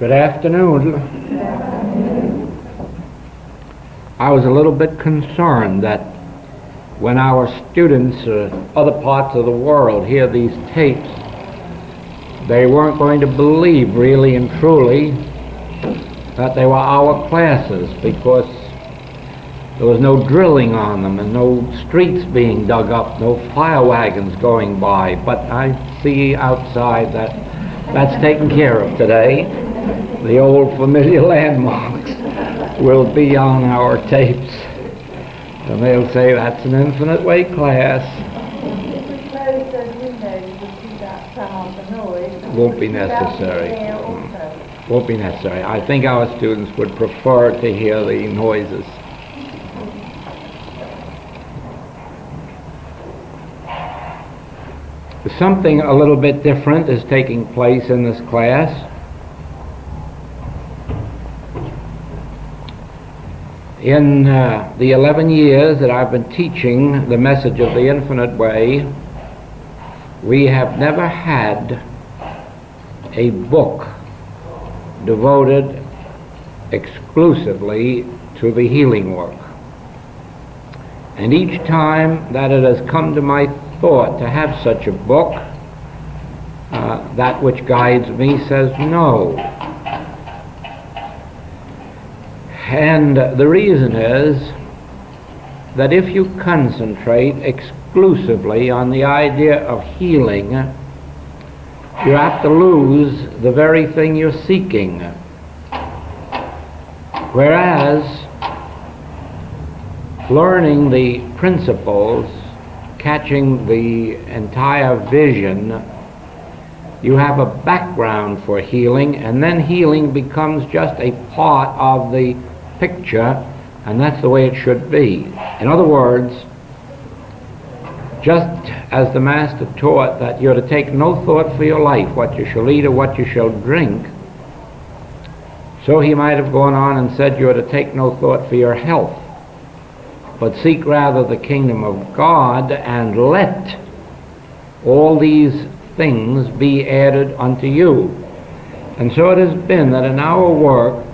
Good afternoon. I was a little bit concerned that when our students other parts of the world hear these tapes, they weren't going to believe really and truly that they were our classes, because there was no drilling on them and no streets being dug up, no fire wagons going by. But I see outside that that's taken care of today. The old familiar landmarks will be on our tapes, and they'll say that's an Infinite Way class. If we close those windows, you see that sound, the noise. Won't be necessary. Won't be necessary. I think our students would prefer to hear the noises. Something a little bit different is taking place in this class. In the 11 years that I've been teaching the message of the Infinite Way, we have never had a book devoted exclusively to the healing work. And each time that it has come to my thought to have such a book, that which guides me says no. And the reason is that if you concentrate exclusively on the idea of healing, you have to lose the very thing you're seeking. Whereas learning the principles, catching the entire vision, you have a background for healing, and then healing becomes just a part of the picture, and that's the way it should be. In other words, just as the Master taught that you're to take no thought for your life, what you shall eat or what you shall drink, so he might have gone on and said you're to take no thought for your health, but seek rather the kingdom of God, and let all these things be added unto you. And so it has been that in our work,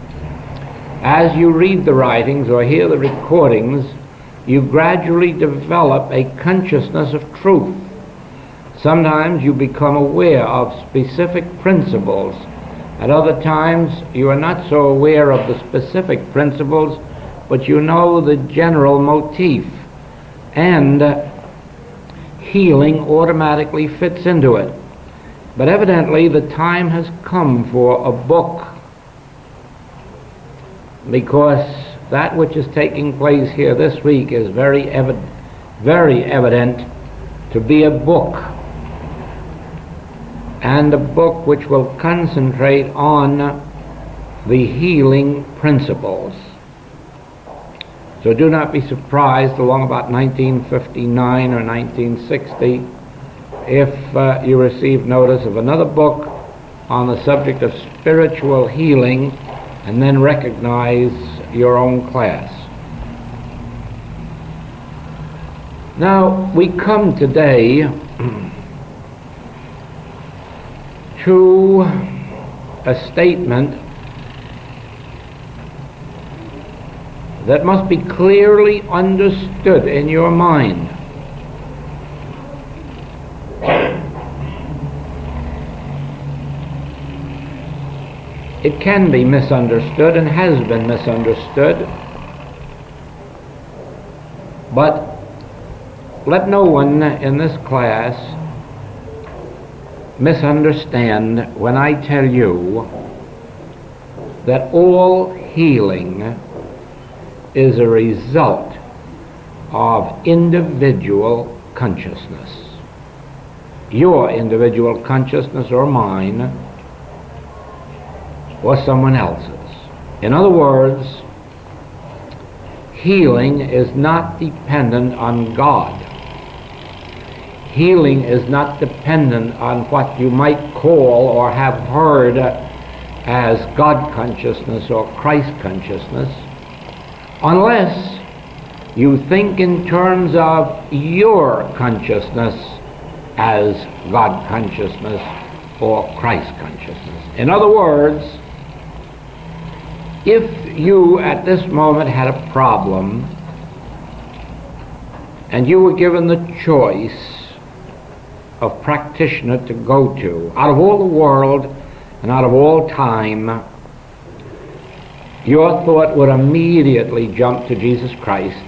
as you read the writings or hear the recordings, you gradually develop a consciousness of truth. Sometimes you become aware of specific principles. At other times you are not so aware of the specific principles, but you know the general motif. And healing automatically fits into it. But evidently the time has come for a book, because that which is taking place here this week is very evident to be a book, and a book which will concentrate on the healing principles. So do not be surprised along about 1959 or 1960 if you receive notice of another book on the subject of spiritual healing, and then recognize your own class. Now, we come today to a statement that must be clearly understood in your mind. It can be misunderstood and has been misunderstood, but let no one in this class misunderstand when I tell you that all healing is a result of individual consciousness. Your individual consciousness or mine, or someone else's. In other words, healing is not dependent on God. Healing is not dependent on what you might call or have heard as God consciousness or Christ consciousness, unless you think in terms of your consciousness as God consciousness or Christ consciousness. In other words, if you at this moment had a problem and you were given the choice of practitioner to go to, out of all the world and out of all time, your thought would immediately jump to Jesus Christ,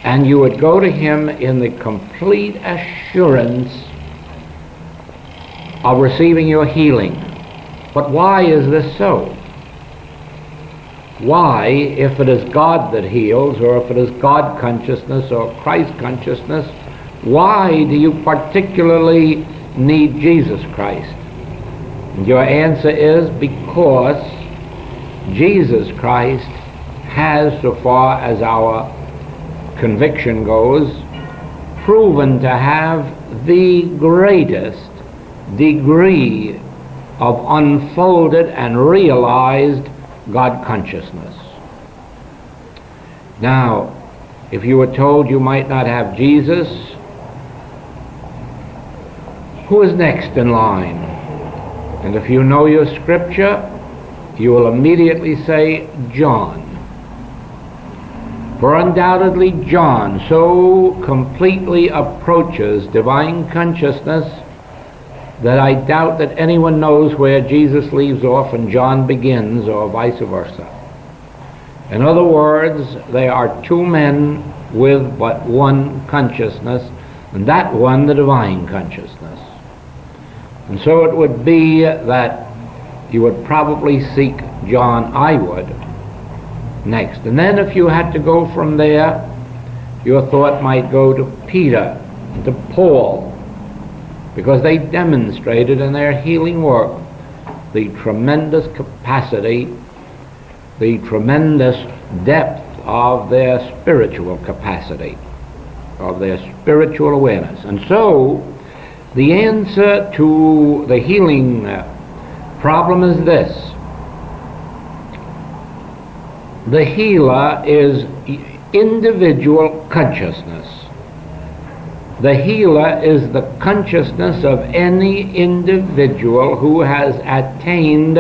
and you would go to him in the complete assurance of receiving your healing. But why is this so? Why, if it is God that heals, or if it is God consciousness or Christ consciousness, why do you particularly need Jesus Christ? And your answer is because Jesus Christ has, so far as our conviction goes, proven to have the greatest degree of unfolded and realized God consciousness. Now, if you were told you might not have Jesus, who is next in line? And if you know your scripture, you will immediately say John. For undoubtedly John so completely approaches divine consciousness that I doubt that anyone knows where Jesus leaves off and John begins, or vice versa. In other words, they are two men with but one consciousness, and that one the divine consciousness. And so it would be that you would probably seek John, I would, next. And then if you had to go from there, your thought might go to Peter and to Paul, because they demonstrated in their healing work the tremendous capacity, the tremendous depth of their spiritual capacity, of their spiritual awareness. And so the answer to the healing problem is this: the healer is individual consciousness. The healer is the consciousness of any individual who has attained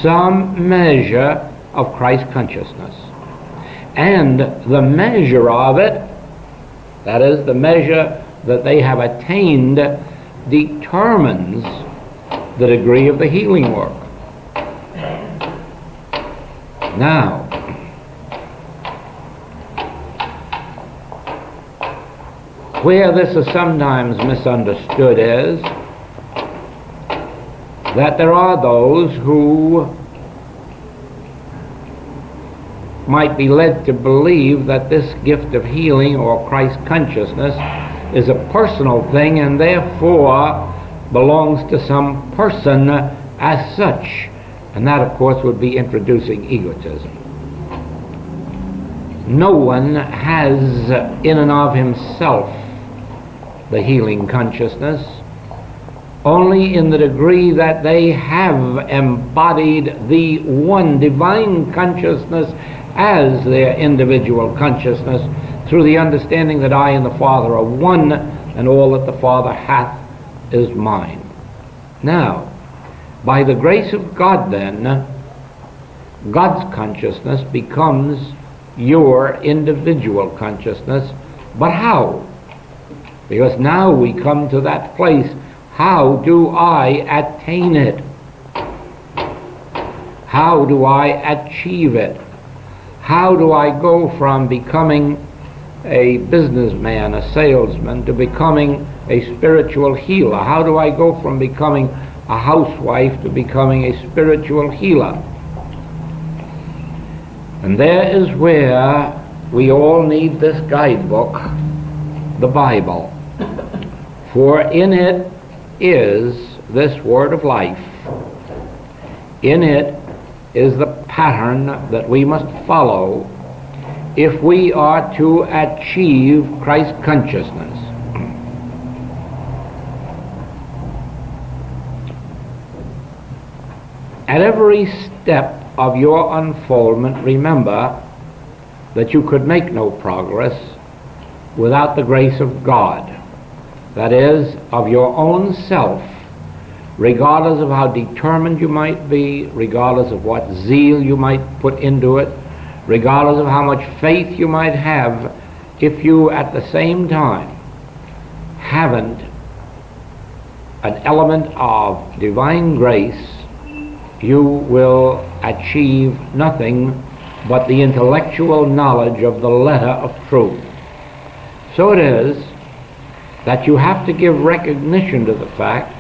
some measure of Christ consciousness. And the measure of it, that is, the measure that they have attained, determines the degree of the healing work. Now, where this is sometimes misunderstood is that there are those who might be led to believe that this gift of healing or Christ consciousness is a personal thing and therefore belongs to some person as such. And that, of course, would be introducing egotism. No one has in and of himself the healing consciousness, only in the degree that they have embodied the one divine consciousness as their individual consciousness through the understanding that I and the Father are one, and all that the Father hath is mine. Now, by the grace of God then, God's consciousness becomes your individual consciousness. But how? Because now we come to that place, how do I attain it? How do I achieve it? How do I go from becoming a businessman, a salesman, to becoming a spiritual healer? How do I go from becoming a housewife to becoming a spiritual healer? And there is where we all need this guidebook, the Bible. For in it is this word of life. In it is the pattern that we must follow if we are to achieve Christ consciousness. At every step of your unfoldment, remember that you could make no progress without the grace of God. That is, of your own self regardless of how determined you might be, regardless of what zeal you might put into it, regardless of how much faith you might have, if you at the same time haven't an element of divine grace, you will achieve nothing but the intellectual knowledge of the letter of truth. So it is that you have to give recognition to the fact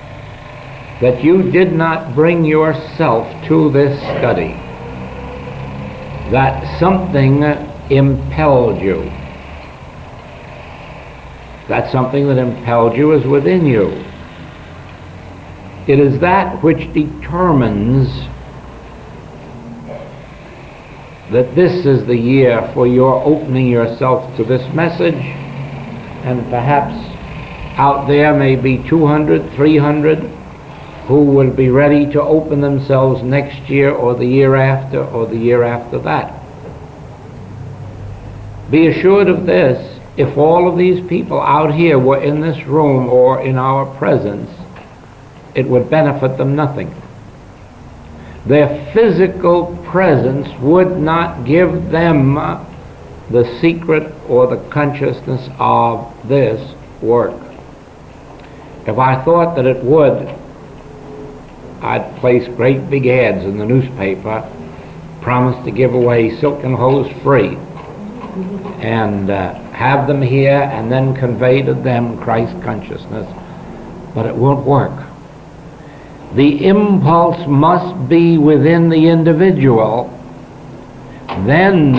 that you did not bring yourself to this study, that something impelled you. That something that impelled you is within you. It is that which determines that this is the year for your opening yourself to this message, and perhaps out there may be 200, 300 who will be ready to open themselves next year or the year after or the year after that. Be assured of this: if all of these people out here were in this room or in our presence, it would benefit them nothing. Their physical presence would not give them the secret or the consciousness of this work. If I thought that it would, I'd place great big ads in the newspaper, promise to give away silken hose free, and have them here and then convey to them Christ consciousness. But it won't work. The impulse must be within the individual. Then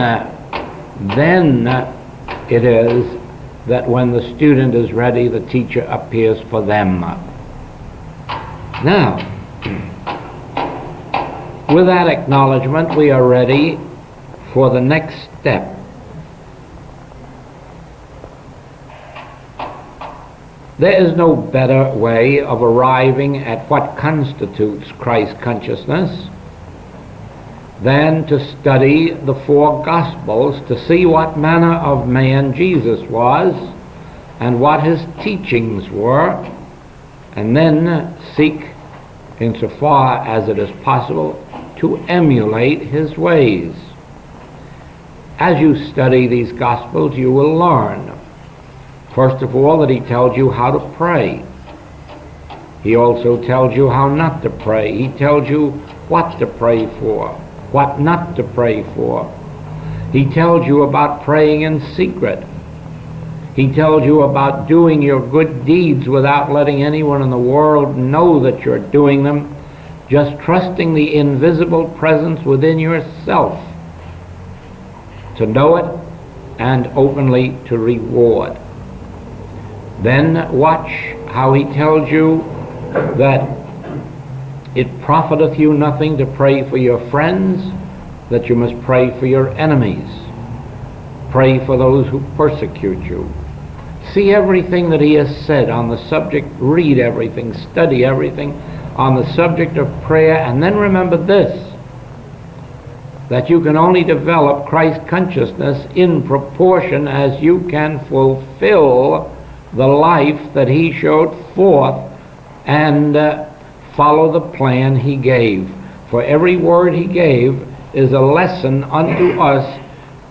it is that when the student is ready, the teacher appears for them. Now, with that acknowledgement, we are ready for the next step. There is no better way of arriving at what constitutes Christ consciousness than to study the four Gospels to see what manner of man Jesus was and what his teachings were, and then seek, insofar as it is possible, to emulate his ways. As you study these Gospels, you will learn, first of all, that he tells you how to pray. He also tells you how not to pray. He tells you what to pray for, what not to pray for. He tells you about praying in secret. He tells you about doing your good deeds without letting anyone in the world know that you're doing them, just trusting the invisible presence within yourself to know it and openly to reward. Then watch how he tells you that it profiteth you nothing to pray for your friends, that you must pray for your enemies. Pray for those who persecute you. See everything that he has said on the subject, read everything, study everything on the subject of prayer, and then remember this, that you can only develop Christ consciousness in proportion as you can fulfill the life that he showed forth and follow the plan he gave. For every word he gave is a lesson unto us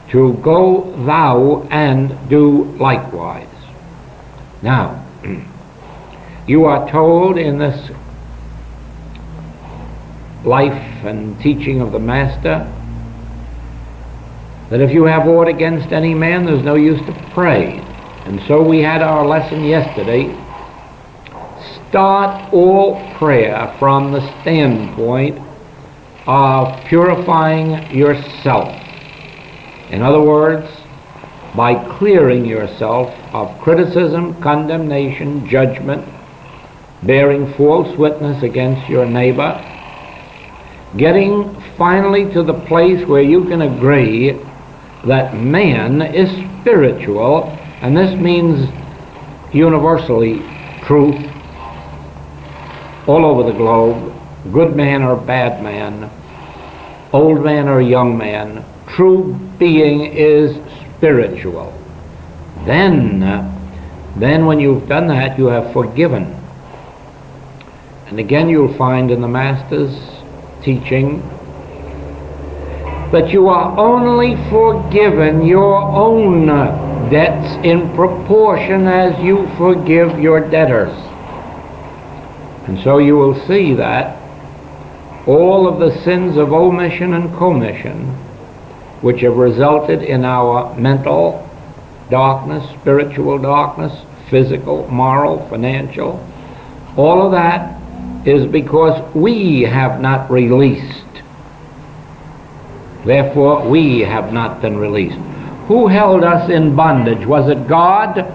to go thou and do likewise. Now, you are told in this life and teaching of the Master that if you have aught against any man, there's no use to pray. And so we had our lesson yesterday. Start all prayer from the standpoint of purifying yourself. In other words, by clearing yourself of criticism, condemnation, judgment, bearing false witness against your neighbor, getting finally to the place where you can agree that man is spiritual, and this means universally truth all over the globe, good man or bad man, old man or young man, true being is spiritual. Then when you've done that, you have forgiven. And again you'll find in the Master's teaching that you are only forgiven your own debts in proportion as you forgive your debtors. And so you will see that all of the sins of omission and commission, which have resulted in our mental darkness, spiritual darkness, physical, moral, financial, all of that is because we have not released. Therefore, we have not been released. Who held us in bondage? Was it God?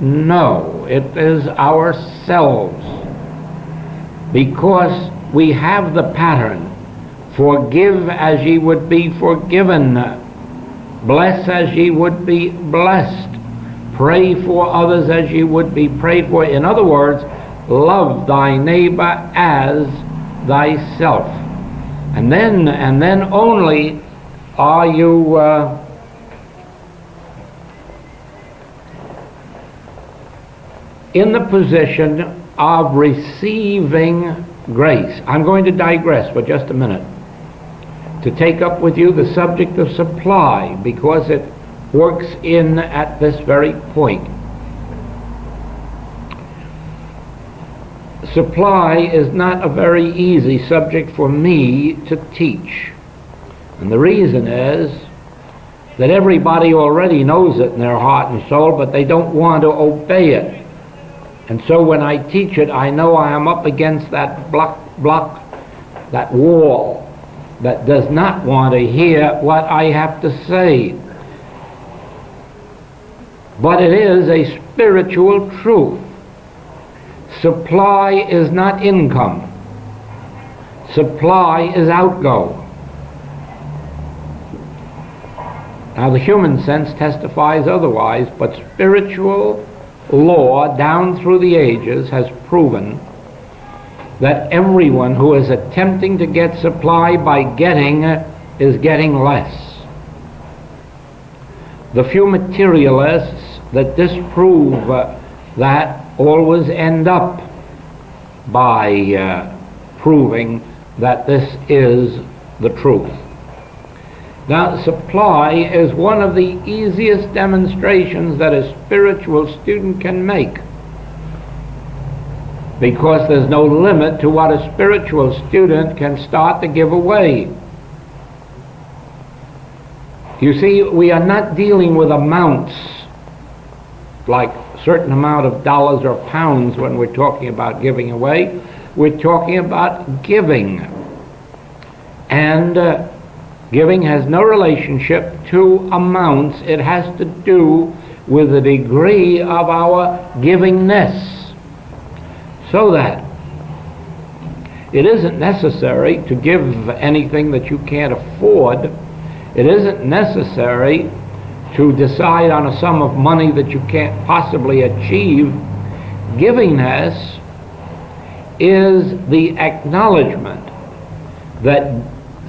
No, it is ourselves. Because we have the pattern, forgive as ye would be forgiven, bless as ye would be blessed, pray for others as ye would be prayed for. In other words, love thy neighbor as thyself. And then only are you in the position of receiving grace. I'm going to digress for just a minute to take up with you the subject of supply, because it works in at this very point. Supply is not a very easy subject for me to teach. And the reason is that everybody already knows it in their heart and soul, but they don't want to obey it. And so when I teach it, I know I am up against that block, that wall that does not want to hear what I have to say. But it is a spiritual truth. Supply is not income. Supply is outgo. Now the human sense testifies otherwise, but spiritual law down through the ages has proven that everyone who is attempting to get supply by getting is getting less. The few materialists that disprove that always end up by proving that this is the truth. Now, supply is one of the easiest demonstrations that a spiritual student can make, because there's no limit to what a spiritual student can start to give away. You see, we are not dealing with amounts like a certain amount of dollars or pounds when we're talking about giving away. We're talking about giving. And giving has no relationship to amounts. It has to do with the degree of our givingness. So that it isn't necessary to give anything that you can't afford. It isn't necessary to decide on a sum of money that you can't possibly achieve. Givingness is the acknowledgement that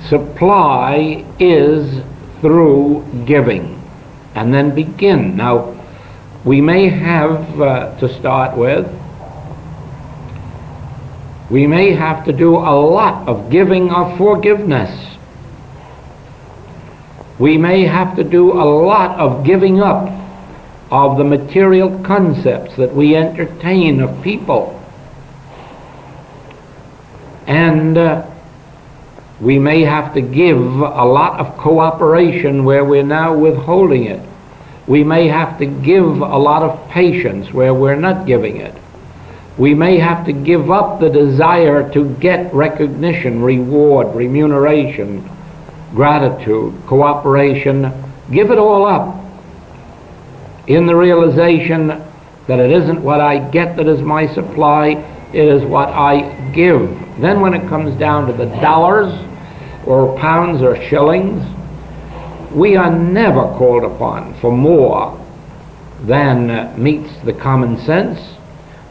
supply is through giving. And then begin. Now, we may have, to start with, we may have to do a lot of giving of forgiveness. We may have to do a lot of giving up of the material concepts that we entertain of people. And we may have to give a lot of cooperation where we're now withholding it. We may have to give a lot of patience where we're not giving it. We may have to give up the desire to get recognition, reward, remuneration, gratitude, cooperation. Give it all up in the realization that it isn't what I get that is my supply, it is what I give. Then when it comes down to the dollars or pounds or shillings, we are never called upon for more than meets the common sense,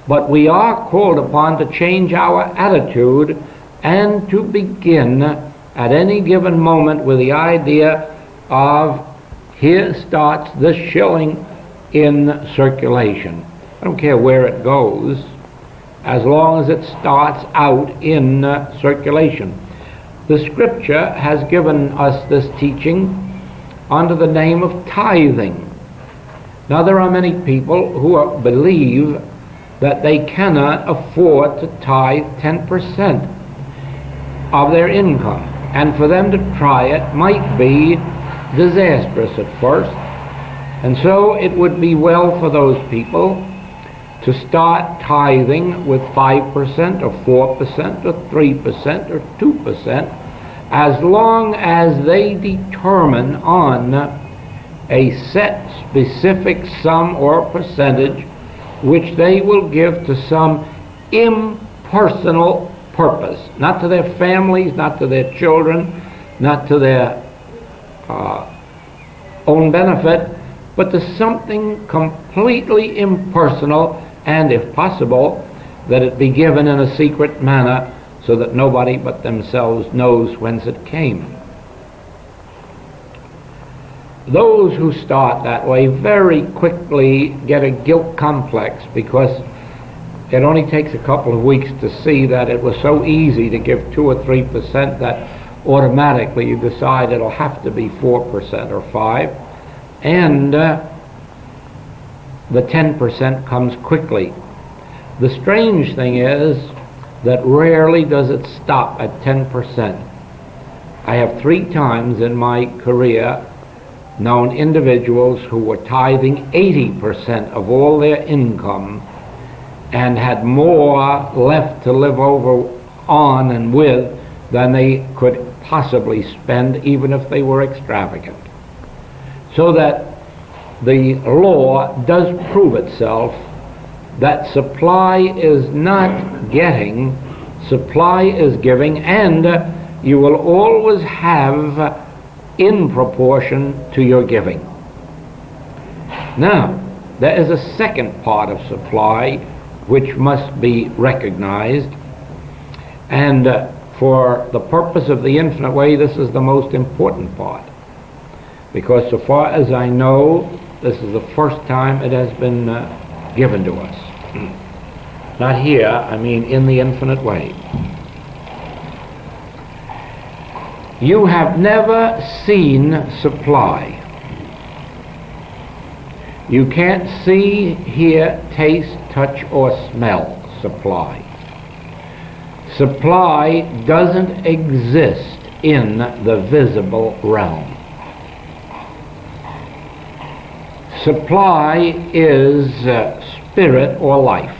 but we are called upon to change our attitude and to begin at any given moment with the idea of, here starts this shilling in circulation. I don't care where it goes. as long as it starts out in circulation. The Scripture has given us this teaching under the name of tithing. Now, there are many people who believe that they cannot afford to tithe 10% of their income, and for them to try it might be disastrous at first. And so it would be well for those people to start tithing with 5% or 4% or 3% or 2%, as long as they determine on a set specific sum or percentage which they will give to some impersonal purpose, not to their families, not to their children, not to their own benefit, but to something completely impersonal, and if possible, that it be given in a secret manner so that nobody but themselves knows whence it came. Those who start that way very quickly get a guilt complex, because it only takes a couple of weeks to see that it was so easy to give 2 or 3% that automatically you decide it'll have to be 4% or 5%, and the 10% comes quickly. The strange thing is that rarely does it stop at 10%. I have 3 times in my career known individuals who were tithing 80% of all their income and had more left to live over on and with than they could possibly spend, even if they were extravagant. So that the law does prove itself that supply is not getting, supply is giving, and you will always have in proportion to your giving. Now, there is a second part of supply which must be recognized, and for the purpose of the infinite way, this is the most important part, because so far as I know, this is the first time it has been given to us. Not here, I mean in the infinite way. You have never seen supply. You can't see, hear, taste, touch, or smell supply. Supply doesn't exist in the visible realm. Supply is spirit or life.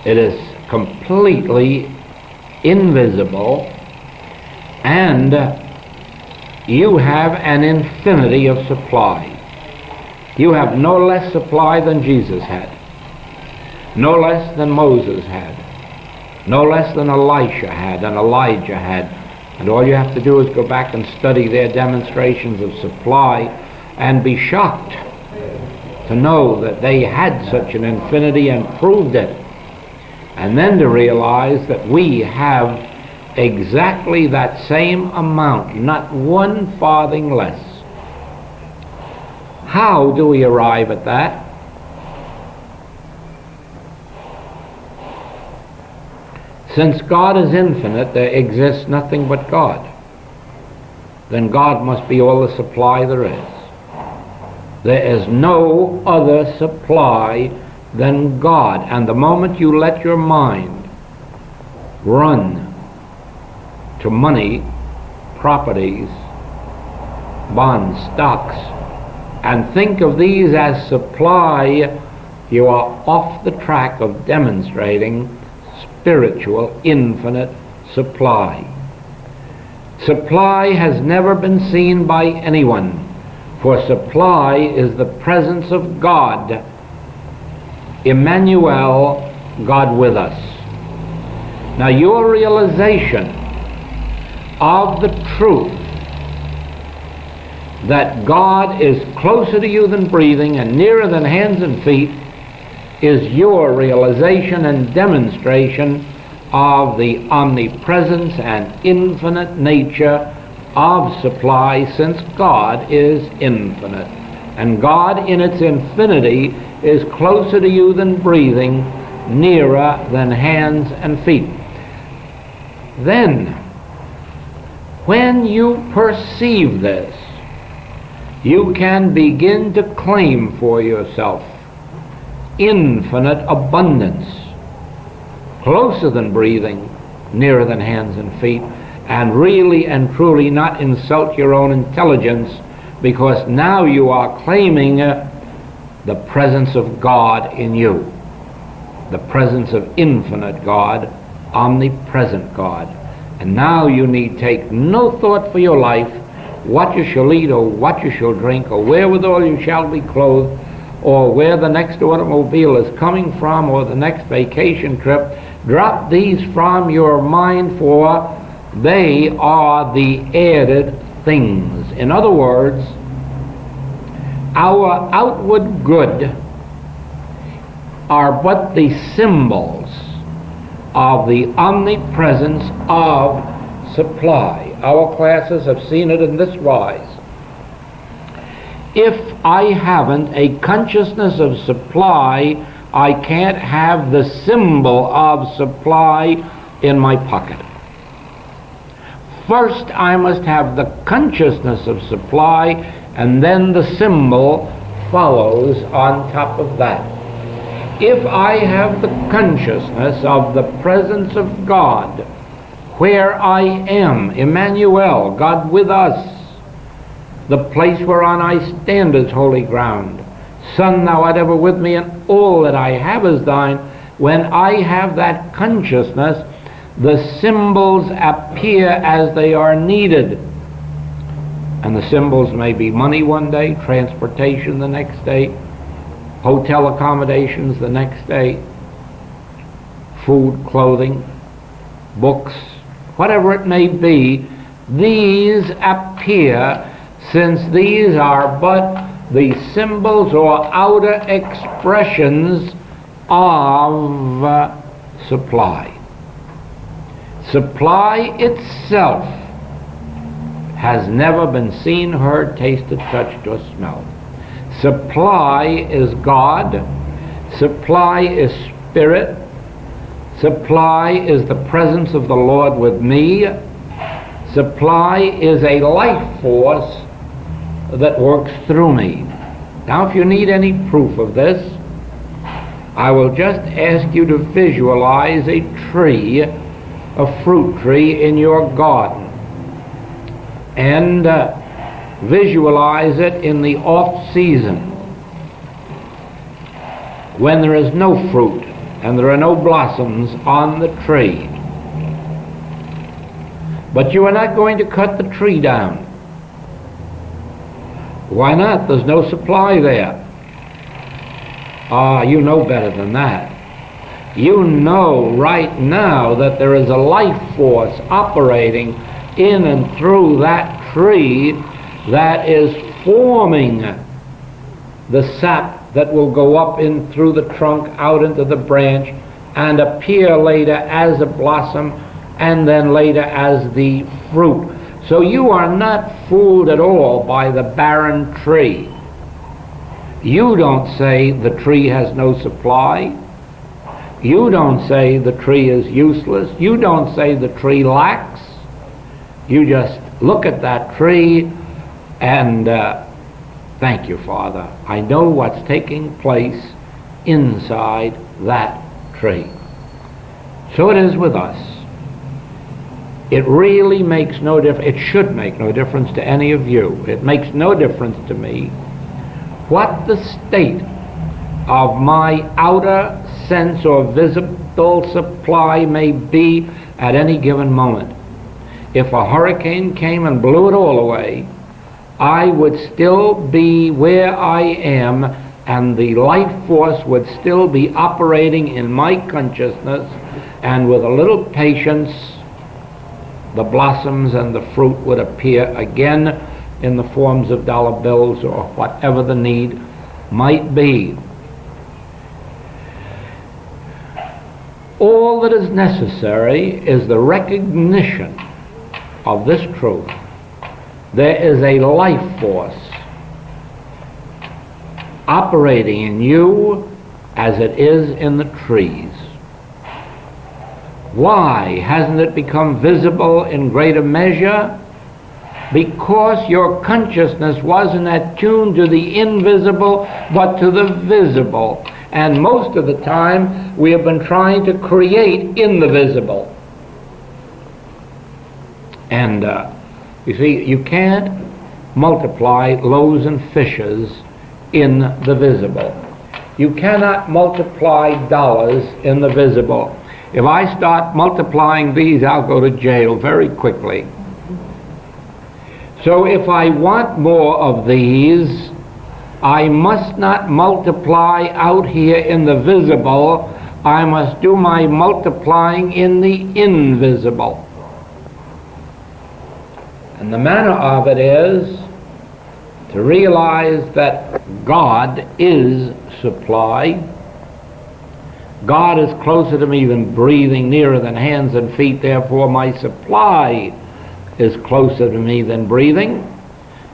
It is completely invisible, and you have an infinity of supply. You have no less supply than Jesus had, no less than Moses had, no less than Elisha had and Elijah had. And all you have to do is go back and study their demonstrations of supply and be shocked to know that they had such an infinity and proved it. And then to realize that we have exactly that same amount, not 1 farthing less. How do we arrive at that? Since God is infinite, there exists nothing but God. Then God must be all the supply there is. There is no other supply than God. And the moment you let your mind run to money, properties, bonds, stocks, and think of these as supply, you are off the track of demonstrating spiritual infinite supply. Supply has never been seen by anyone, for supply is the presence of God, Emmanuel, God with us. Now, your realization of the truth that God is closer to you than breathing and nearer than hands and feet is your realization and demonstration of the omnipresence and infinite nature of supply, since God is infinite And God in its infinity is closer to you than breathing, nearer than hands and feet. Then, when you perceive this, you can begin to claim for yourself infinite abundance, closer than breathing, nearer than hands and feet, and really and truly not insult your own intelligence, because now you are claiming the presence of God in you, the presence of infinite God, omnipresent God. And now you need take no thought for your life, what you shall eat or what you shall drink, or wherewithal you shall be clothed, or where the next automobile is coming from, or the next vacation trip. Drop these from your mind, for they are the added things. In other words, our outward good are but the symbols of the omnipresence of supply. Our classes have seen it in this wise. If I haven't a consciousness of supply, I can't have the symbol of supply in my pocket. First, I must have the consciousness of supply, and then the symbol follows on top of that. If I have the consciousness of the presence of God, where I am, Emmanuel, God with us, the place whereon I stand is holy ground. Son, thou art ever with me, and all that I have is thine. When I have that consciousness, the symbols appear as they are needed. And the symbols may be money one day, transportation the next day, hotel accommodations the next day, food, clothing, books, whatever it may be. These appear, since these are but the symbols or outer expressions of supply. Supply itself has never been seen, heard, tasted, touched, or smelled. Supply is God. Supply is spirit. Supply is the presence of the Lord with me. Supply is a life force that works through me. Now, if you need any proof of this, I will just ask you to visualize a tree, a fruit tree in your garden, and visualize it in the off-season, when there is no fruit and there are no blossoms on the tree. But you are not going to cut the tree down. Why not? There's no supply there. You know better than that. You know right now that there is a life force operating in and through that tree that is forming the sap that will go up in through the trunk, out into the branch, and appear later as a blossom, and then later as the fruit. So you are not fooled at all by the barren tree. You don't say the tree has no supply. You don't say the tree is useless. You don't say the tree lacks. You just look at that tree and thank you, Father. I know what's taking place inside that tree. So it is with us. It really makes no difference. It should make no difference to any of you. It makes no difference to me what the state of my outer sense or visible supply may be at any given moment. If a hurricane came and blew it all away, I would still be where I am, and the life force would still be operating in my consciousness, and with a little patience, the blossoms and the fruit would appear again in the forms of dollar bills or whatever the need might be. All that is necessary is the recognition of this truth. There is a life force operating in you as it is in the trees. Why hasn't it become visible in greater measure? Because your consciousness wasn't attuned to the invisible, but to the visible. And most of the time, we have been trying to create in the visible. And you see, you can't multiply loaves and fishes in the visible. You cannot multiply dollars in the visible. If I start multiplying these, I'll go to jail very quickly. So if I want more of these, I must not multiply out here in the visible. I must do my multiplying in the invisible. And the manner of it is to realize that God is supply. God is closer to me than breathing, nearer than hands and feet, therefore my supply is closer to me than breathing.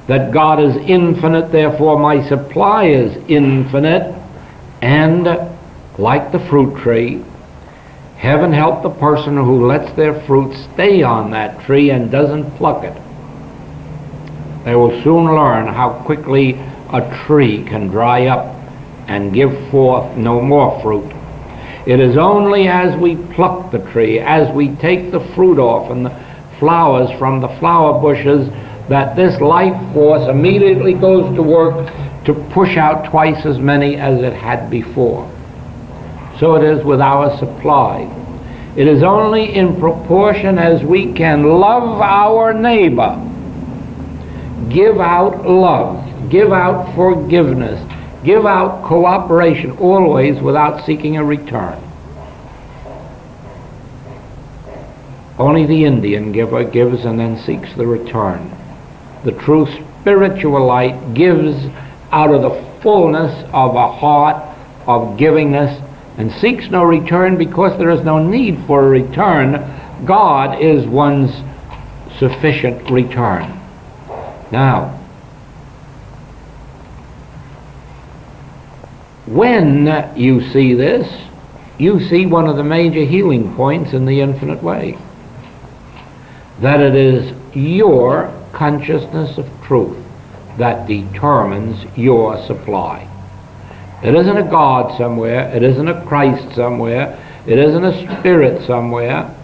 That God is infinite, therefore my supply is infinite. And like the fruit tree, heaven help the person who lets their fruit stay on that tree and doesn't pluck it. They will soon learn how quickly a tree can dry up and give forth no more fruit. It is only as we pluck the tree, as we take the fruit off and the flowers from the flower bushes, that this life force immediately goes to work to push out twice as many as it had before. So it is with our supply. It is only in proportion as we can love our neighbor, give out love, give out forgiveness, give out cooperation, always without seeking a return. Only the Indian giver gives and then seeks the return. The true spiritual light gives out of the fullness of a heart of givingness and seeks no return because there is no need for a return. God is one's sufficient return. Now, when you see this, you see one of the major healing points in the infinite way. That it is your consciousness of truth that determines your supply. It isn't a God somewhere, it isn't a Christ somewhere, it isn't a spirit somewhere.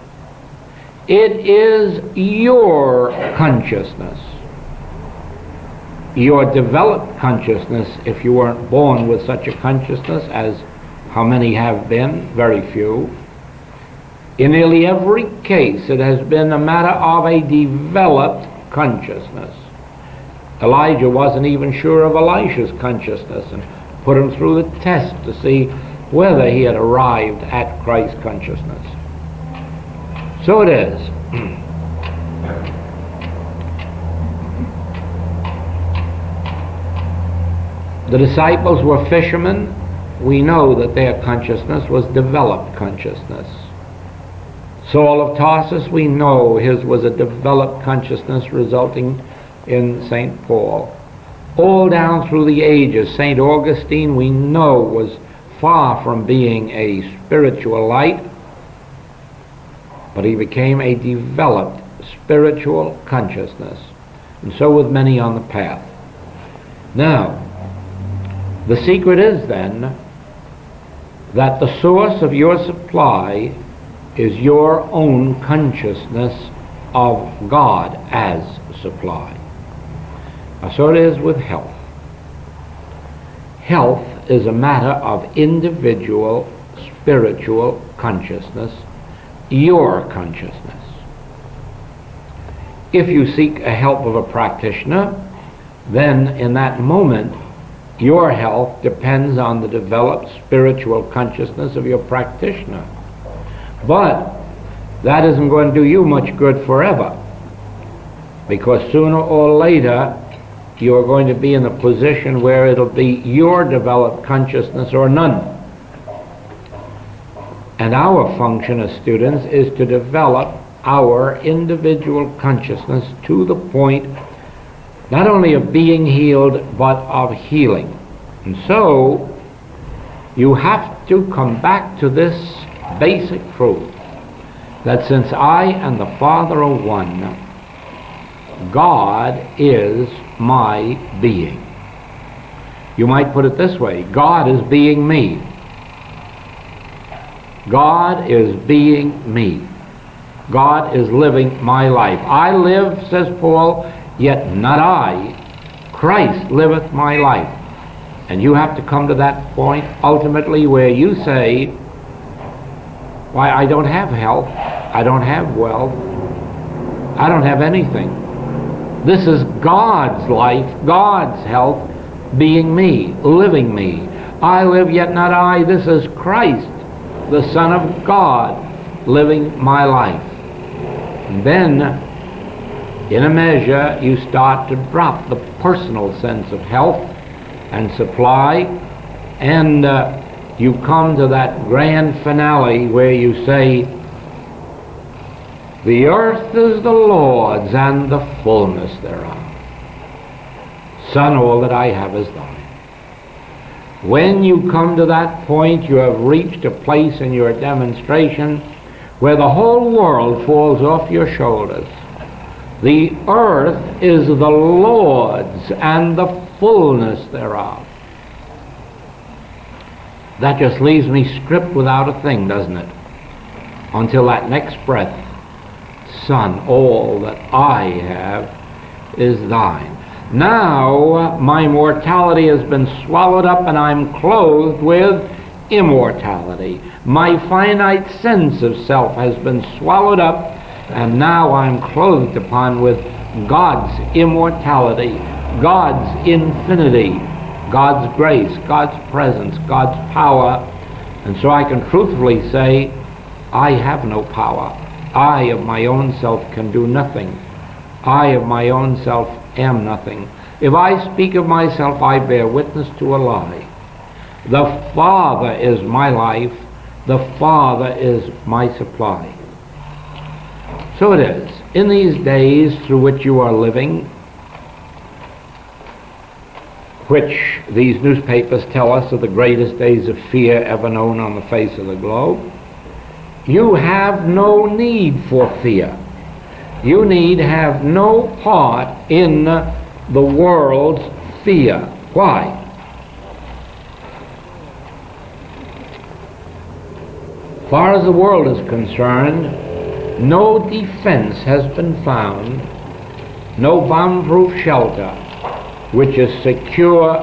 It is your consciousness, your developed consciousness, if you weren't born with such a consciousness, as how many have been, very few. In nearly every case, it has been a matter of a developed consciousness. Elijah wasn't even sure of Elisha's consciousness and put him through the test to see whether he had arrived at Christ's consciousness. So it is. The disciples were fishermen. We know that their consciousness was developed consciousness. Saul of Tarsus, we know his was a developed consciousness resulting in St. Paul. All down through the ages, St. Augustine, we know, was far from being a spiritual light, but he became a developed spiritual consciousness. And so with many on the path. Now, the secret is then that the source of your supply is your own consciousness of God as supply. So it is with health. Health is a matter of individual spiritual consciousness, your consciousness. If you seek a help of a practitioner, then in that moment your health depends on the developed spiritual consciousness of your practitioner. But that isn't going to do you much good forever, because sooner or later you are going to be in a position where it'll be your developed consciousness or none. And our function as students is to develop our individual consciousness to the point not only of being healed but of healing. And so, you have to come back to this basic truth, that since I and the Father are one, God is my being. You might put it this way: God is being me. God is being me. God is living my life. I live, says Paul, yet not I. Christ liveth my life. And you have to come to that point ultimately where you say, why, I don't have health, I don't have wealth, I don't have anything. This is God's life, God's health, being me, living me. I live, yet not I. This is Christ, the Son of God, living my life. And then, in a measure, you start to drop the personal sense of health and supply, and you come to that grand finale where you say, the earth is the Lord's and the fullness thereof. Son, all that I have is thine. When you come to that point, you have reached a place in your demonstration where the whole world falls off your shoulders. The earth is the Lord's and the fullness thereof. That just leaves me stripped without a thing, doesn't it? Until that next breath. Son, all that I have is thine. Now my mortality has been swallowed up and I'm clothed with immortality. My finite sense of self has been swallowed up, and now I'm clothed upon with God's immortality, God's infinity, God's grace, God's presence, God's power. And so I can truthfully say, I have no power. I of my own self can do nothing. I of my own self am nothing. If I speak of myself, I bear witness to a lie. The Father is my life. The Father is my supply. So it is. In these days through which you are living, which these newspapers tell us are the greatest days of fear ever known on the face of the globe, you have no need for fear. You need have no part in the world's fear. Why? As far as the world is concerned, no defense has been found, no bomb-proof shelter which is secure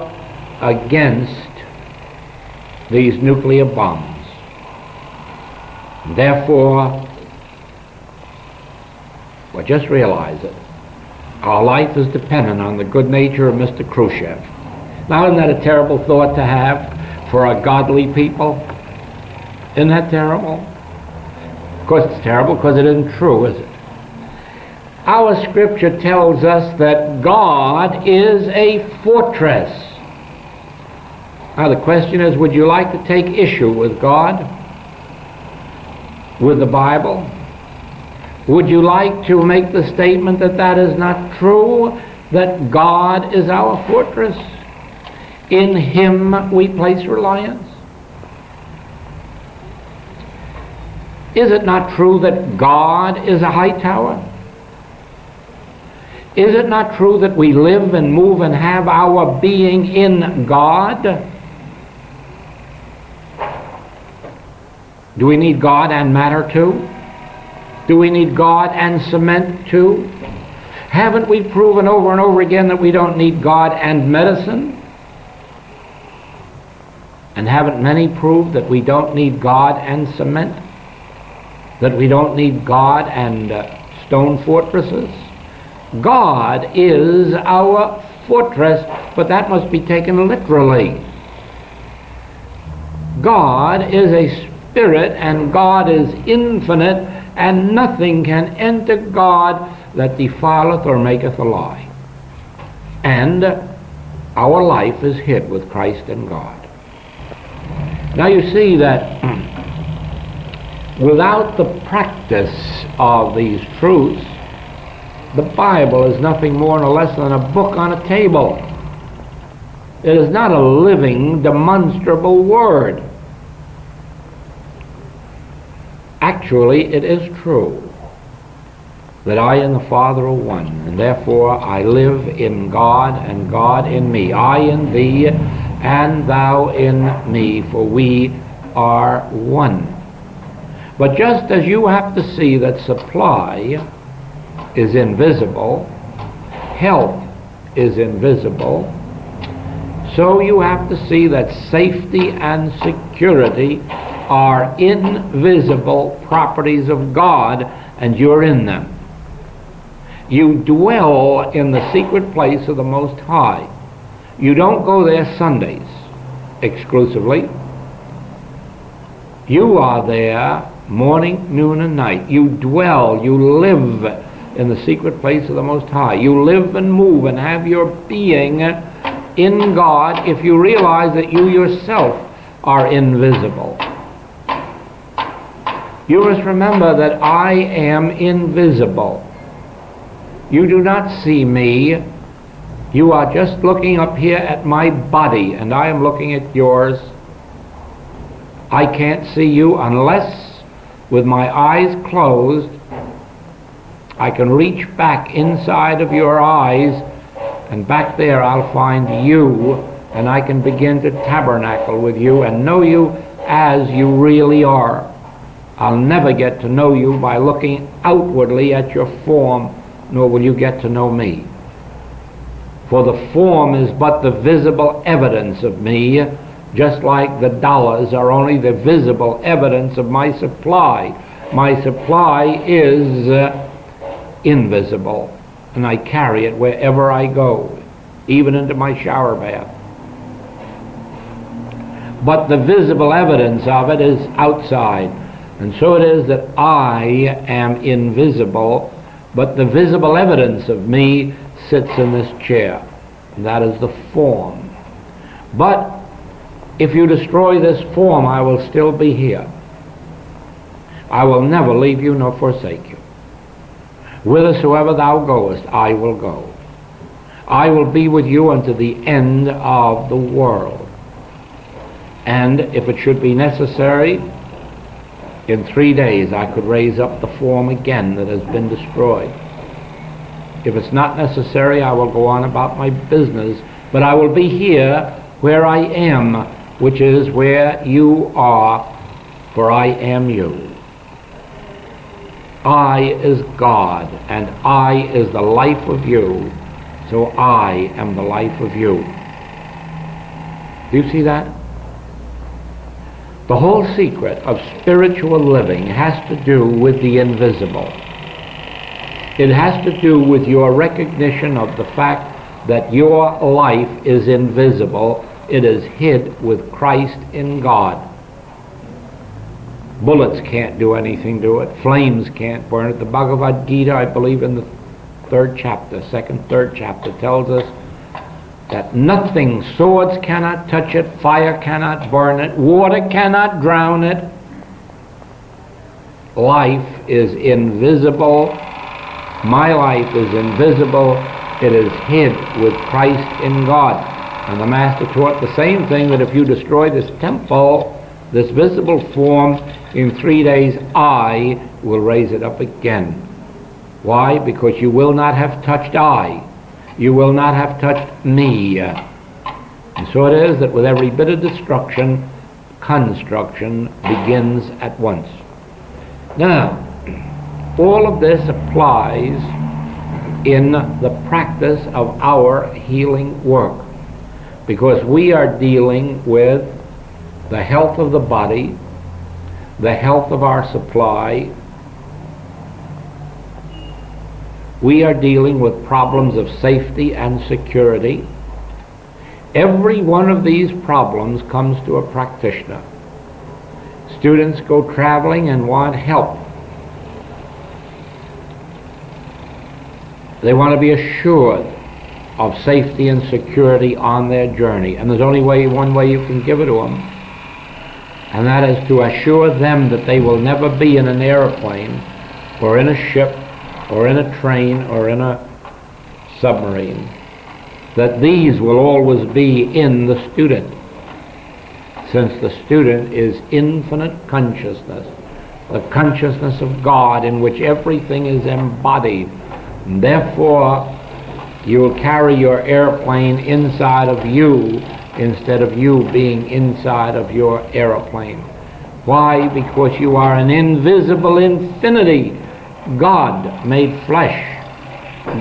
against these nuclear bombs. Therefore, well, just realize it. Our life is dependent on the good nature of Mr. Khrushchev. Now, isn't that a terrible thought to have for a godly people? Isn't that terrible? Of course it's terrible because it isn't true, is it? Our scripture tells us that God is a fortress. Now the question is, would you like to take issue with God? With the Bible? Would you like to make the statement that that is not true, that God is our fortress? In Him we place reliance? Is it not true that God is a high tower? Is it not true that we live and move and have our being in God? Do we need God and matter too? Do we need God and cement too? Haven't we proven over and over again that we don't need God and medicine? And haven't many proved that we don't need God and cement? That we don't need God and stone fortresses? God is our fortress, but that must be taken literally. God is a spirit, and God is infinite, and nothing can enter God that defileth or maketh a lie. And our life is hid with Christ and God. Now you see that without the practice of these truths, the Bible is nothing more nor less than a book on a table. It is not a living, demonstrable word. Actually, it is true that I and the Father are one, and therefore I live in God and God in me. I in thee and thou in me, for we are one. But just as you have to see that supply is invisible, health is invisible, so you have to see that safety and security are invisible properties of God, and you're in them. You dwell in the secret place of the Most High. You don't go there Sundays exclusively. You are there morning, noon, and night. You dwell, you live in the secret place of the Most High. You live and move and have your being in God if you realize that you yourself are invisible. You must remember that I am invisible. You do not see me. You are just looking up here at my body, and I am looking at yours. I can't see you unless, with my eyes closed, I can reach back inside of your eyes, and back there I'll find you, and I can begin to tabernacle with you and know you as you really are. I'll never get to know you by looking outwardly at your form, nor will you get to know me. For the form is but the visible evidence of me, just like the dollars are only the visible evidence of my supply. My supply is invisible, and I carry it wherever I go, even into my shower bath. But the visible evidence of it is outside. And so it is that I am invisible, but the visible evidence of me sits in this chair. And that is the form. But if you destroy this form, I will still be here. I will never leave you nor forsake you. Whithersoever thou goest, I will go. I will be with you unto the end of the world. And if it should be necessary, in 3 days I could raise up the form again that has been destroyed. If it's not necessary, I will go on about my business, but I will be here where I am, which is where you are, for I am you. I is God, and I is the life of you, so I am the life of you. Do you see that? The whole secret of spiritual living has to do with the invisible. It has to do with your recognition of the fact that your life is invisible. It is hid with Christ in God. Bullets can't do anything to it. Flames can't burn it. The Bhagavad Gita, I believe in the third chapter, third chapter, tells us that nothing, swords cannot touch it, fire cannot burn it, water cannot drown it. Life is invisible. My life is invisible. It is hid with Christ in God. And the Master taught the same thing, that if you destroy this temple, this visible form, in 3 days I will raise it up again. Why? Because you will not have touched I. You will not have touched me. And so it is that with every bit of destruction, construction begins at once. Now, all of this applies in the practice of our healing work, because we are dealing with the health of the body, the health of our supply. We are dealing with problems of safety and security. Every one of these problems comes to a practitioner. Students go traveling and want help. They want to be assured of safety and security on their journey. And there's only one way you can give it to them, and that is to assure them that they will never be in an airplane or in a ship or in a train or in a submarine. that these will always be in the student, since the student is infinite consciousness, the consciousness of God in which everything is embodied. And therefore, you will carry your airplane inside of you instead of you being inside of your airplane. Why? Because you are an invisible infinity, God made flesh.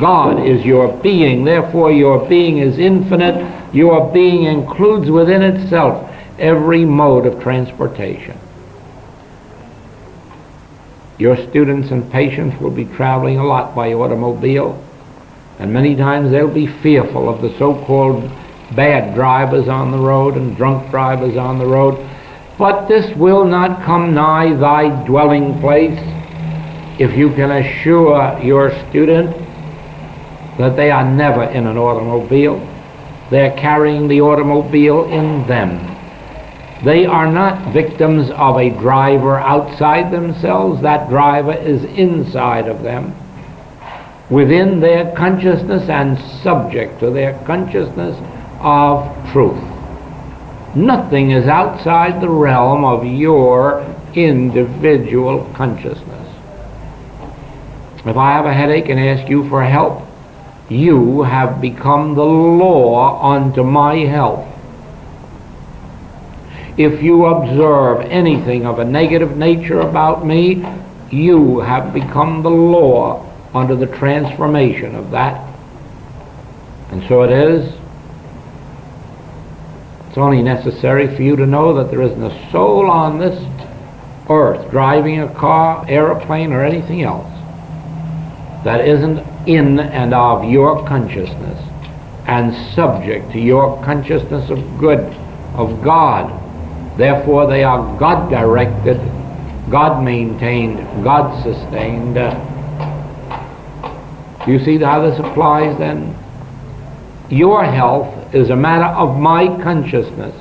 God is your being, therefore your being is infinite. Your being includes within itself every mode of transportation. Your students and patients will be traveling a lot by automobile, and many times they'll be fearful of the so-called bad drivers on the road and drunk drivers on the road. But this will not come nigh thy dwelling place if you can assure your student that they are never in an automobile. They're carrying the automobile in them. They are not victims of a driver outside themselves. That driver is inside of them, within their consciousness and subject to their consciousness of truth. Nothing is outside the realm of your individual consciousness. If I have a headache and ask you for help, you have become the law unto my health. If you observe anything of a negative nature about me, you have become the law under the transformation of that. And so it is. It's only necessary for you to know that there isn't a soul on this earth driving a car, airplane, or anything else that isn't in and of your consciousness and subject to your consciousness of good, of God. Therefore they are God-directed, God-maintained, God-sustained. Do you see how this applies then? Your health is a matter of my consciousness.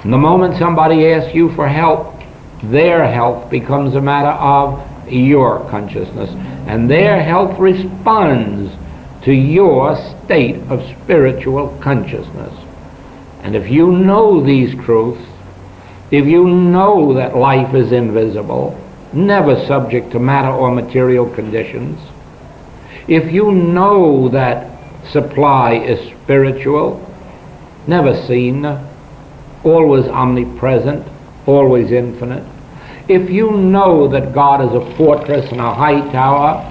And the moment somebody asks you for help, their health becomes a matter of your consciousness. And their health responds to your state of spiritual consciousness. And if you know these truths, if you know that life is invisible, never subject to matter or material conditions, if you know that supply is spiritual, never seen, always omnipresent, always infinite, if you know that God is a fortress and a high tower,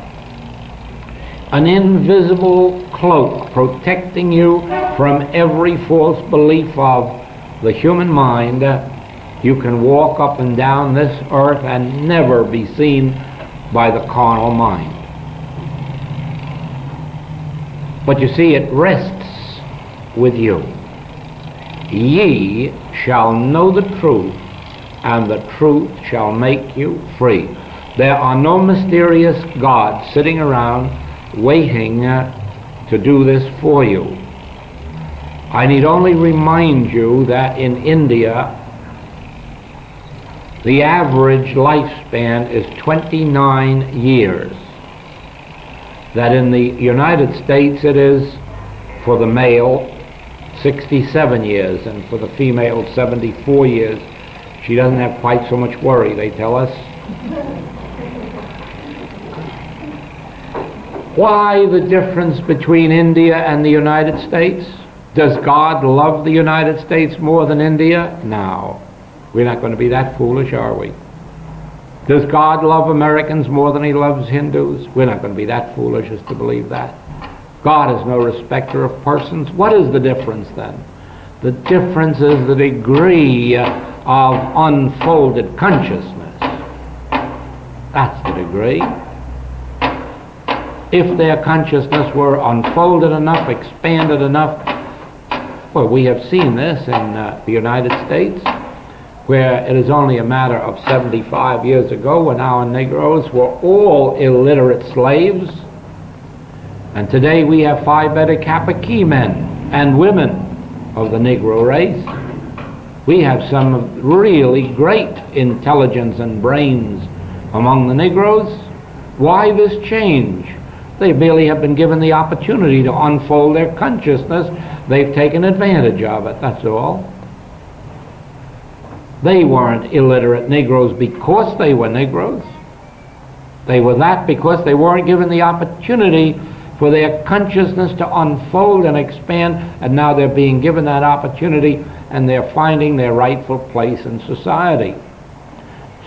an invisible cloak protecting you from every false belief of the human mind, you can walk up and down this earth and never be seen by the carnal mind. But you see, it rests with you. Ye shall know the truth, and the truth shall make you free. There are no mysterious gods sitting around waiting to do this for you. I need only remind you that in India, the average lifespan is 29 years. That in the United States it is, for the male, 67 years, and for the female, 74 years. She doesn't have quite so much worry, they tell us. Why the difference between India and the United States? Does God love the United States more than India? No. We're not going to be that foolish, are we? Does God love Americans more than he loves Hindus? We're not going to be that foolish as to believe that. God is no respecter of persons. What is the difference then? The difference is the degree of unfolded consciousness. That's the degree. If their consciousness were unfolded enough, expanded enough, well, we have seen this in the United States, where it is only a matter of 75 years ago when our Negroes were all illiterate slaves, and today we have Phi Beta Kappa key men and women of the Negro race. We have some really great intelligence and brains among the Negroes. Why this change? They merely have been given the opportunity to unfold their consciousness. They've taken advantage of it, that's all. They weren't illiterate Negroes because they were Negroes. They were that because they weren't given the opportunity for their consciousness to unfold and expand, and now they're being given that opportunity and they're finding their rightful place in society.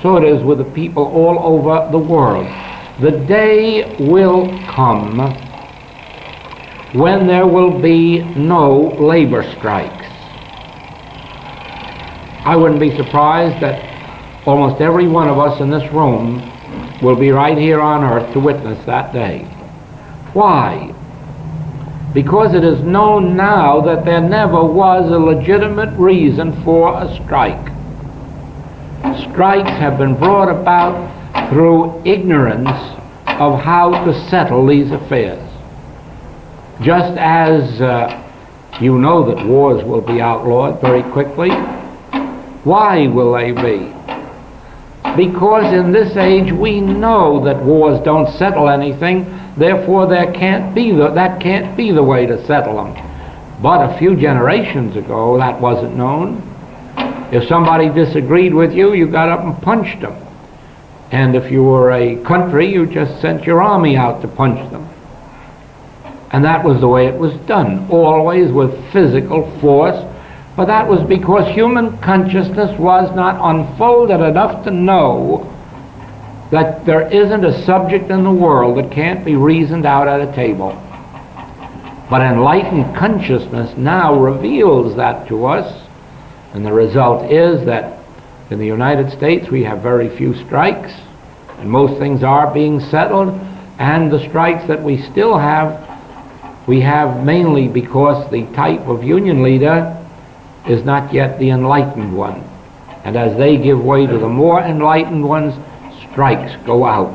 So it is with the people all over the world. The day will come when there will be no labor strikes. I wouldn't be surprised that almost every one of us in this room will be right here on earth to witness that day. Why? Because it is known now that there never was a legitimate reason for a strike. Strikes have been brought about through ignorance of how to settle these affairs. Just as you know that wars will be outlawed very quickly. Why will they be? Because in this age we know that wars don't settle anything, therefore that can't be the way to settle them. But a few generations ago that wasn't known. If somebody disagreed with you, you got up and punched them. And if you were a country, you just sent your army out to punch them. And that was the way it was done, always with physical force. But that was because human consciousness was not unfolded enough to know that there isn't a subject in the world that can't be reasoned out at a table. But enlightened consciousness now reveals that to us, and the result is that in the United States we have very few strikes, and most things are being settled, and the strikes that we still have, we have mainly because the type of union leader is not yet the enlightened one. And as they give way to the more enlightened ones, strikes go out.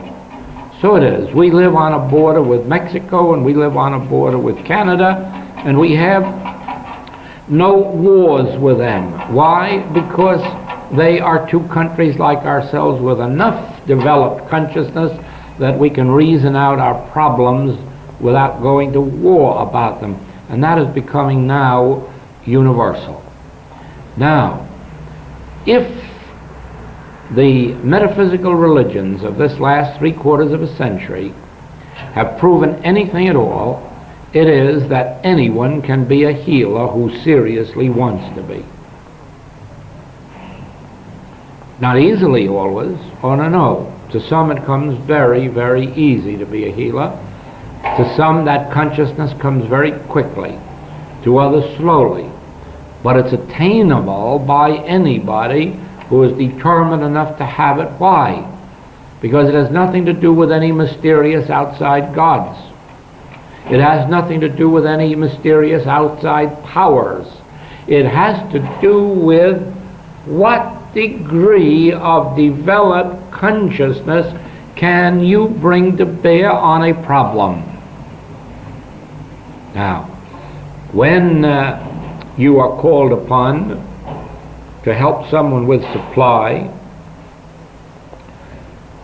So it is. We live on a border with Mexico, and we live on a border with Canada, and we have no wars with them. Why? Because they are two countries like ourselves with enough developed consciousness that we can reason out our problems without going to war about them. And that is becoming now universal. Now, if the metaphysical religions of this last 3/4 of a century have proven anything at all, it is that anyone can be a healer who seriously wants to be. Not easily always, oh no. To some it comes very, very easy to be a healer. To some that consciousness comes very quickly. To others slowly. But it's attainable by anybody who is determined enough to have it. Why? Because it has nothing to do with any mysterious outside gods. It has nothing to do with any mysterious outside powers. It has to do with what degree of developed consciousness can you bring to bear on a problem. Now, when you are called upon to help someone with supply,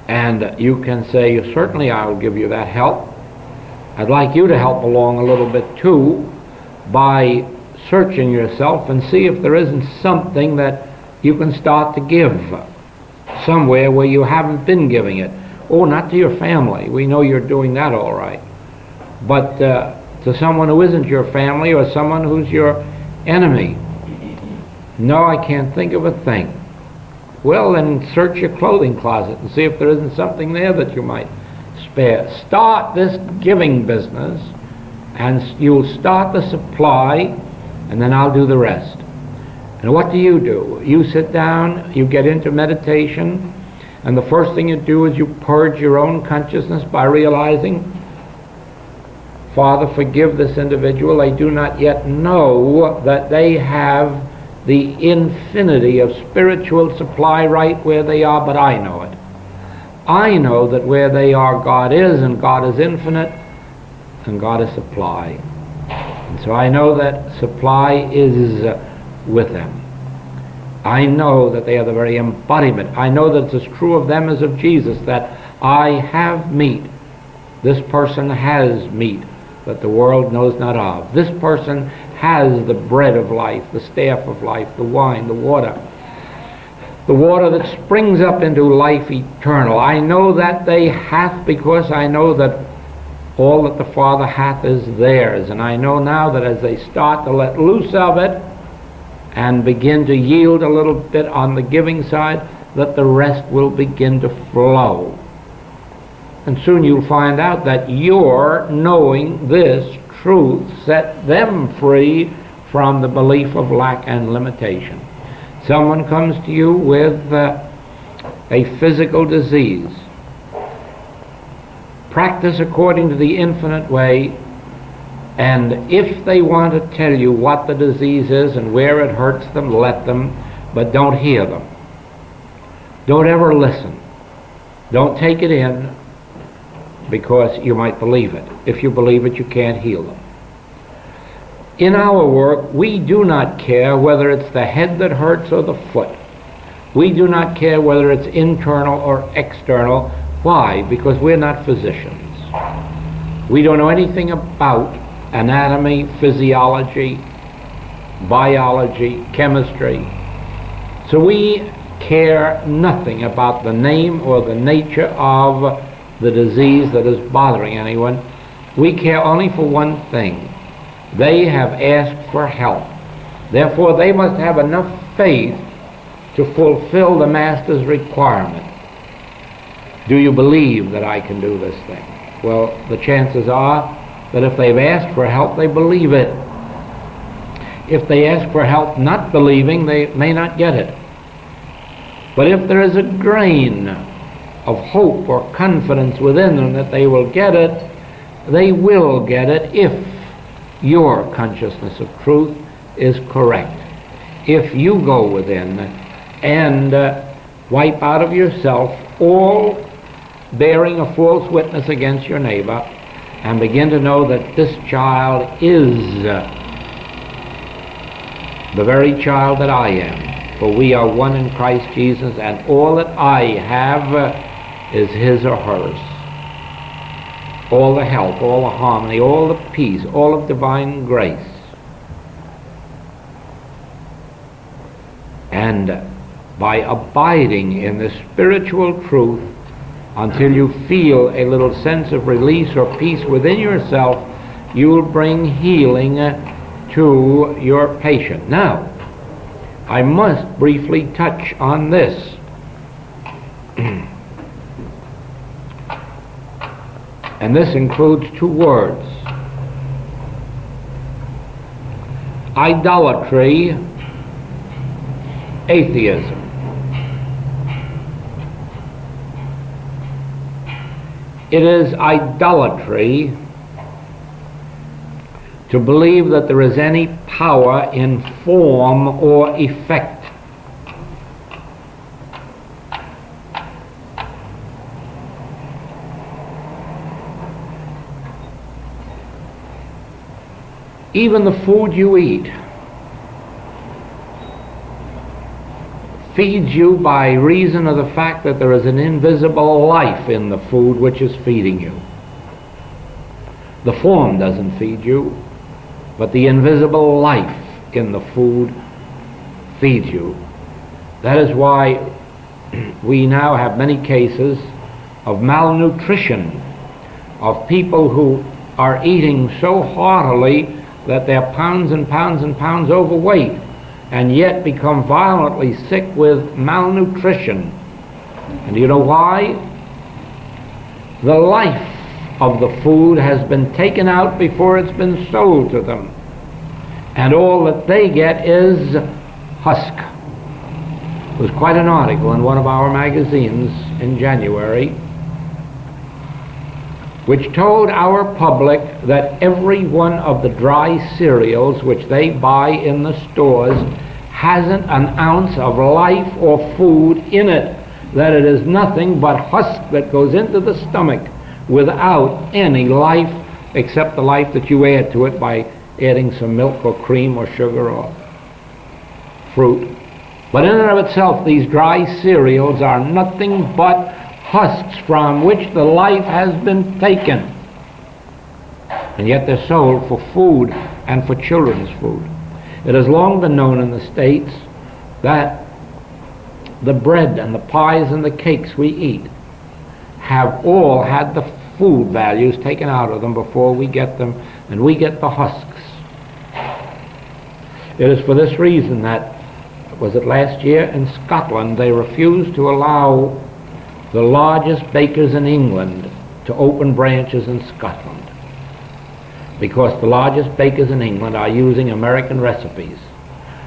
and you can say, certainly I'll give you that help. I'd like you to help along a little bit too by searching yourself and see if there isn't something that you can start to give somewhere where you haven't been giving it. Oh, not to your family. We know you're doing that all right. But to someone who isn't your family or someone who's your enemy. No, I can't think of a thing. Well, then search your clothing closet and see if there isn't something there that you might spare. Start this giving business, and you'll start the supply, and then I'll do the rest. And what do? You sit down, you get into meditation, and the first thing you do is you purge your own consciousness by realizing, Father, forgive this individual. They do not yet know that they have the infinity of spiritual supply right where they are, but I know it. I know that where they are, God is, and God is infinite, and God is supply. And so I know that supply is with them. I know that they are the very embodiment. I know that it's as true of them as of Jesus, that I have meat This person has meat that the world knows not of. This person has the bread of life, the staff of life, the wine, the water that springs up into life eternal. I know that they hath, because I know that all that the Father hath is theirs. And I know now that as they start to let loose of it and begin to yield a little bit on the giving side, that the rest will begin to flow. And soon you'll find out that your knowing this truth set them free from the belief of lack and limitation. Someone comes to you with a physical disease. Practice according to the infinite way, and if they want to tell you what the disease is and where it hurts them, let them, but don't hear them. Don't ever listen. Don't take it in, because you might believe it. If you believe it, you can't heal them. In our work, we do not care whether it's the head that hurts or the foot. We do not care whether it's internal or external. Why? Because we're not physicians. We don't know anything about anatomy, physiology, biology, chemistry. So we care nothing about the name or the nature of the disease that is bothering anyone. We care only for one thing. They have asked for help. Therefore, they must have enough faith to fulfill the Master's requirement. Do you believe that I can do this thing? Well, the chances are that if they've asked for help, they believe it. If they ask for help not believing, they may not get it. But if there is a grain of hope or confidence within them that they will get it, they will get it if your consciousness of truth is correct. If you go within and wipe out of yourself all bearing a false witness against your neighbor and begin to know that this child is the very child that I am, for we are one in Christ Jesus, and all that I have is his or hers. All the help, all the harmony, all the peace, all of divine grace. And by abiding in the spiritual truth until you feel a little sense of release or peace within yourself, you will bring healing to your patient. Now, I must briefly touch on this. And this includes two words: idolatry, atheism. It is idolatry to believe that there is any power in form or effect. Even the food you eat feeds you by reason of the fact that there is an invisible life in the food which is feeding you. The form doesn't feed you, but the invisible life in the food feeds you. That is why we now have many cases of malnutrition, of people who are eating so heartily that they're pounds and pounds and pounds overweight, and yet become violently sick with malnutrition. And do you know why? The life of the food has been taken out before it's been sold to them, and all that they get is husk. There was quite an article in one of our magazines in January which told our public that every one of the dry cereals which they buy in the stores hasn't an ounce of life or food in it, that it is nothing but husk that goes into the stomach without any life except the life that you add to it by adding some milk or cream or sugar or fruit. But in and of itself, these dry cereals are nothing but husks from which the life has been taken. And yet they're sold for food and for children's food. It has long been known in the States that the bread and the pies and the cakes we eat have all had the food values taken out of them before we get them, and we get the husks. It is for this reason that, was it last year, in Scotland they refused to allow the largest bakers in England to open branches in Scotland, because the largest bakers in England are using American recipes.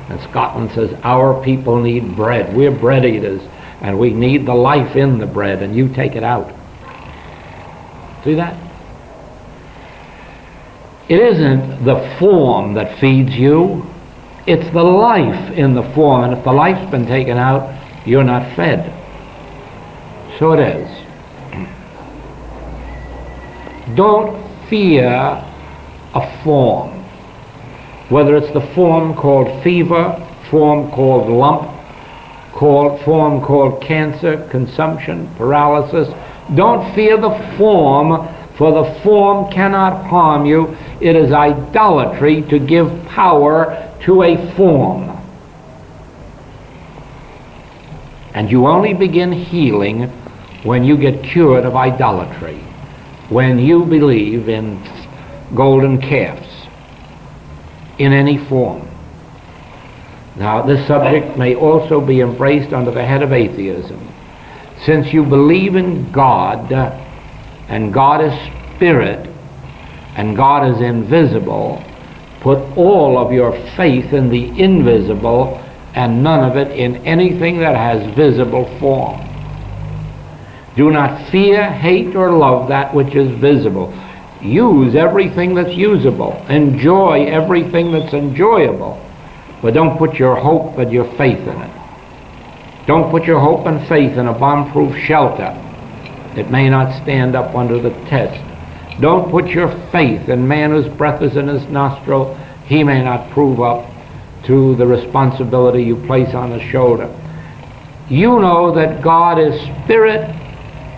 And Scotland says, our people need bread. We're bread eaters, and we need the life in the bread, and you take it out. See that? It isn't the form that feeds you, it's the life in the form, and if the life's been taken out, you're not fed. So it is. Don't fear a form, whether it's the form called fever, form called lump, form called cancer, consumption, paralysis. Don't fear the form, for the form cannot harm you. It is idolatry to give power to a form. And you only begin healing when you get cured of idolatry, when you believe in golden calves in any form. Now, this subject may also be embraced under the head of atheism. Since you believe in God, and God is spirit, and God is invisible, put all of your faith in the invisible and none of it in anything that has visible form. Do not fear, hate, or love that which is visible. Use everything that's usable. Enjoy everything that's enjoyable. But don't put your hope and your faith in it. Don't put your hope and faith in a bomb-proof shelter. It may not stand up under the test. Don't put your faith in man whose breath is in his nostril. He may not prove up to the responsibility you place on his shoulder. You know that God is spirit,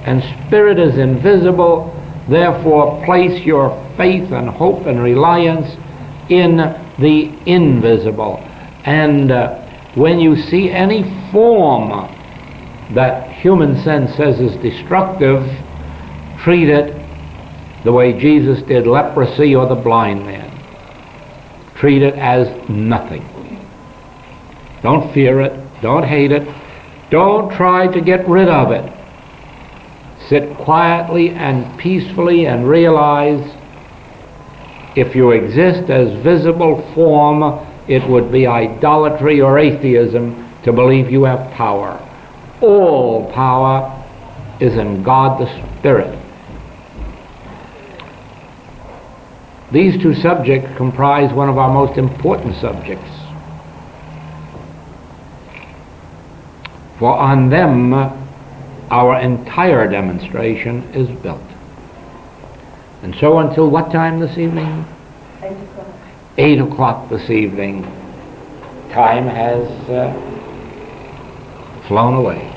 and spirit is invisible. Therefore, place your faith and hope and reliance in the invisible. And when you see any form that human sense says is destructive, treat it the way Jesus did leprosy or the blind man. Treat it as nothing. Don't fear it. Don't hate it. Don't try to get rid of it. Sit quietly and peacefully and realize if you exist as visible form, it would be idolatry or atheism to believe you have power. All power is in God the Spirit. These two subjects comprise one of our most important subjects, for on them our entire demonstration is built. And so until what time this evening? 8 o'clock. 8 o'clock this evening. Time has flown away.